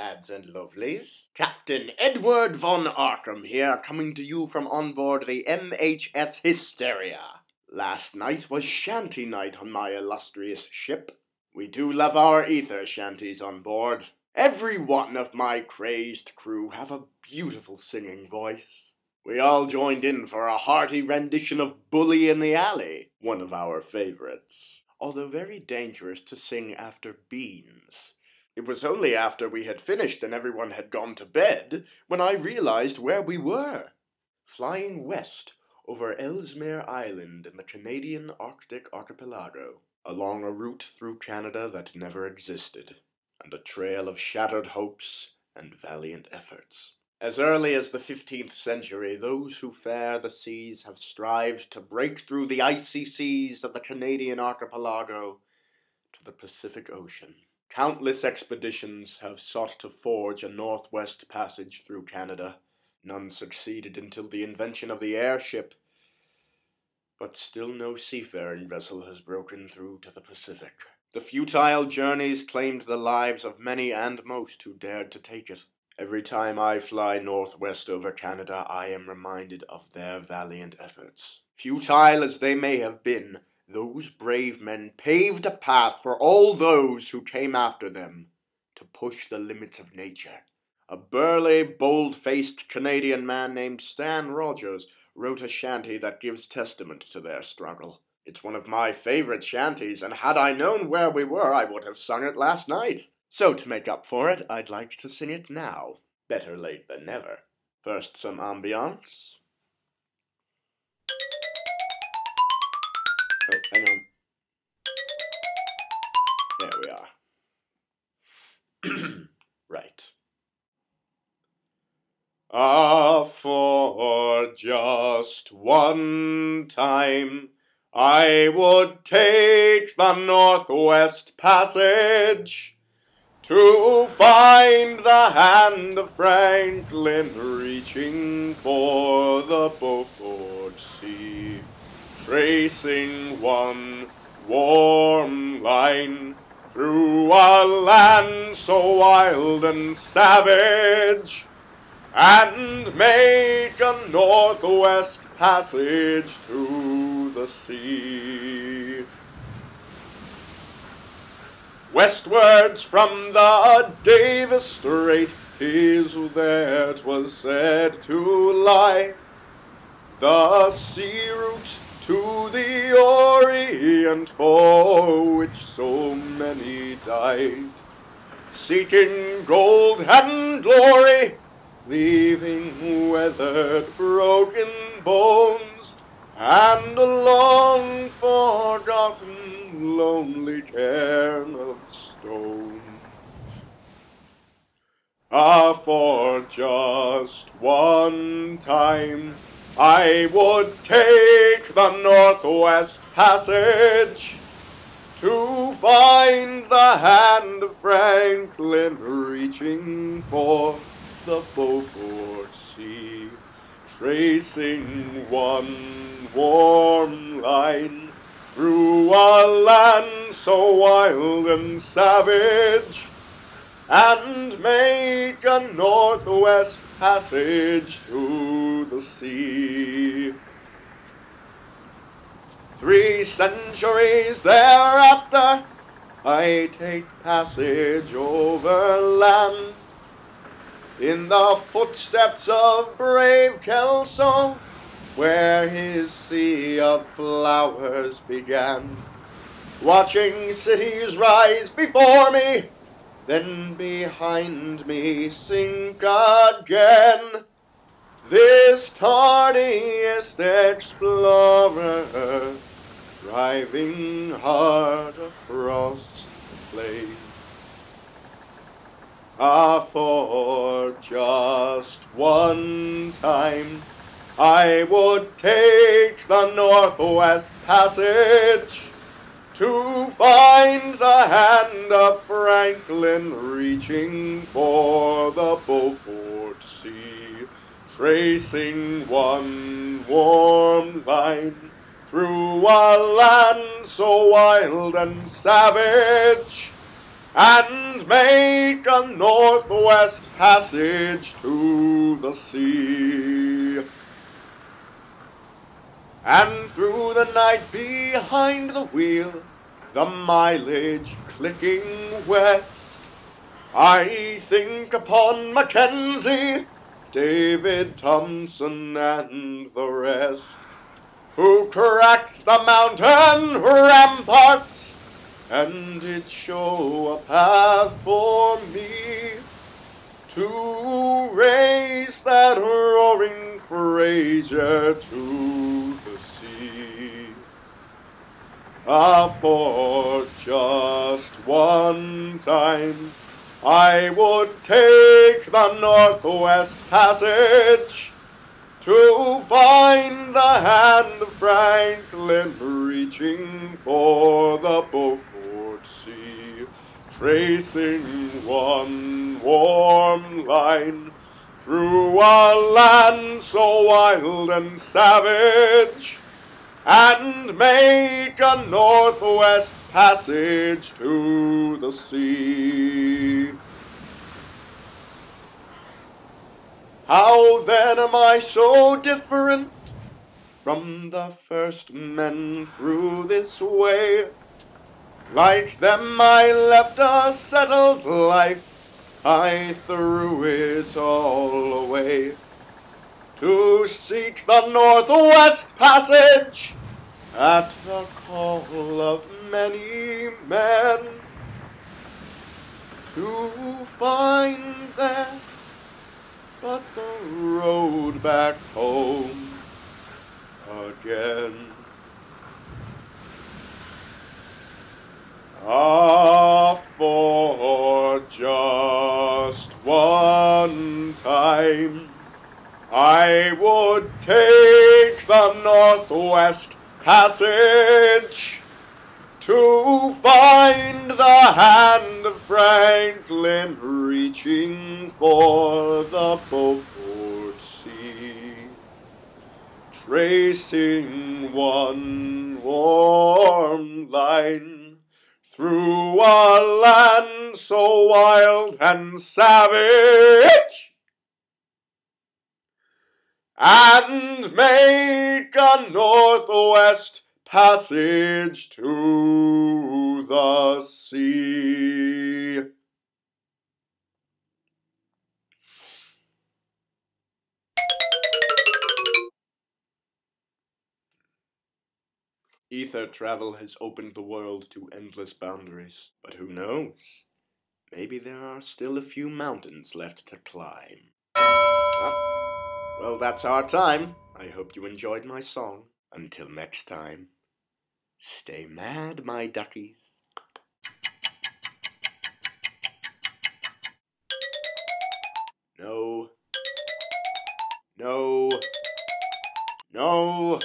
lads and lovelies. Captain Edward von Arkham here, coming to you from on board the MHS Hysteria. Last night was Shanty night on my illustrious ship. We do love our ether shanties on board. Every one of my crazed crew have a beautiful singing voice. We all joined in for a hearty rendition of Bully in the Alley, one of our favorites, although very dangerous to sing after beans. It was only after we had finished and everyone had gone to bed when I realized where we were. Flying west over Ellesmere Island in the Canadian Arctic archipelago, along a route through Canada that never existed, and a trail of shattered hopes and valiant efforts. As early as the 15th century, those who fare the seas have strived to break through the icy seas of the Canadian archipelago to the Pacific Ocean. Countless expeditions have sought to forge a northwest passage through Canada. None succeeded until the invention of the airship, but still no seafaring vessel has broken through to the Pacific. The futile journeys claimed the lives of many and most who dared to take it. Every time I fly northwest over Canada, I am reminded of their valiant efforts. Futile as they may have been, those brave men paved a path for all those who came after them to push the limits of nature. A burly, bold-faced Canadian man named Stan Rogers wrote a shanty that gives testament to their struggle. It's one of my favorite shanties, and had I known where we were, I would have sung it last night. So to make up for it, I'd like to sing it now. Better late than never. First, some ambiance. Oh, hang on. There we are. Right. For just one time, I would take the Northwest Passage to find the hand of Franklin reaching for the Beaufort Sea, tracing one warm line through a land so wild and savage, and make a Northwest Passage to the sea. Westwards from the Davis Strait is there 'twas said to lie the sea route to the Orient, for which so many died, seeking gold and glory, leaving weathered, broken bones, and a long forgotten, lonely cairn of stone. For just one time, I would take the Northwest Passage to find the hand of Franklin reaching for the Beaufort Sea, tracing one warm line through a land so wild and savage, and make a Northwest Passage to the sea. 3 centuries thereafter, I take passage over land in the footsteps of brave Kelso, where his sea of flowers began, watching cities rise before me, then behind me sink again. This tardiest explorer, driving hard across the plain. For just one time, I would take the Northwest Passage to find the hand of Franklin reaching for the Beaufort Sea, tracing one warm line through a land so wild and savage, and make a northwest passage to the sea. And through the night behind the wheel, the mileage clicking west, I think upon Mackenzie, David Thompson, and the rest, who cracked the mountain ramparts and did show a path for me to race that roaring Fraser to the sea. For just one time I would take the Northwest Passage to find the hand of Franklin reaching for the Beaufort Sea, tracing one warm line through a land so wild and savage, and make a Northwest Passage to the sea. How then am I so different from the first men through this way? Like them I left a settled life, I threw it all away, to seek the Northwest Passage at the call of many men, to find there but the road back home again. For just one time I would take the Northwest Passage to find the hand of Franklin reaching for the Beaufort Sea, tracing one warm line through a land so wild and savage, and make a Northwest Passage to the sea. Ether travel has opened the world to endless boundaries, but who knows? Maybe there are still a few mountains left to climb. Well, that's our time. I hope you enjoyed my song. Until next time, stay mad, my duckies. No. No. No.